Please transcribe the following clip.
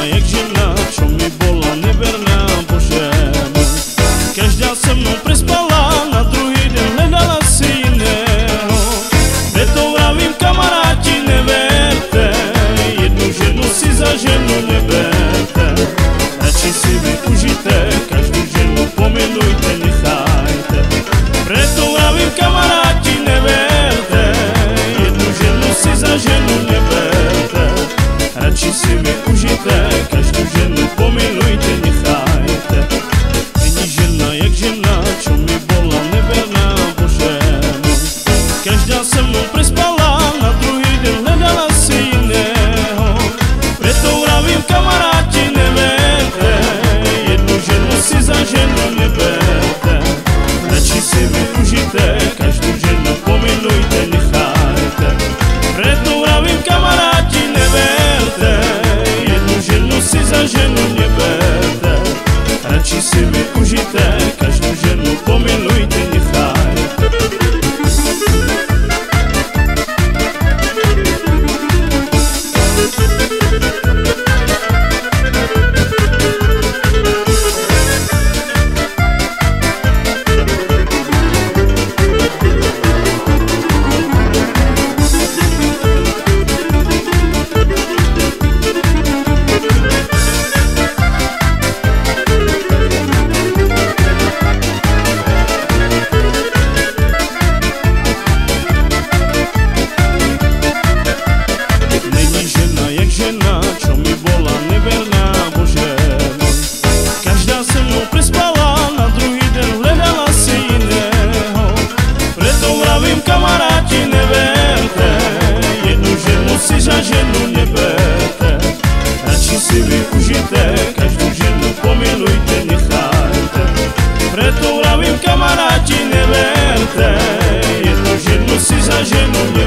jak žena, čo mi bola neverná, Bože môj. Každá se mnou prespala, na druhý den hledala si jiného. Preto vravím, kamaráti, neverte, jednu ženu si za ženu neberte. Radši si využijte, každú ženu pomenujte, nechajte. Preto vravím, kamaráti, neverte, jednu ženu si za ženu neberte. Radši si využijte, každú ženu pomenujte, nechajte. Není žena jak žena, čo mi bola neverná, Bože môj. Každá se mnou prespala, na druhý den hledala si jiného. Preto vravím, kamaráti, neverte, jednu ženu si za ženu neberte. Radši si využijte, každú ženu pomenujte, nechajte. Preto vravím, kamaráti, neverte, jednu ženu si za ženu neberte. Radši si využijte, každú ženu pomenujte, nechajte. Čo mi bola neverná, Bože môj. Každá se mnou prespala, na druhý den hledala si jiného. Preto vravím, kamaráti, neverte, jednu ženu si za ženu neberte. Radši si využijte, každú ženu pomenujte, nechajte. Preto vravím, kamaráti, neverte, jednu ženu si za ženu neberte.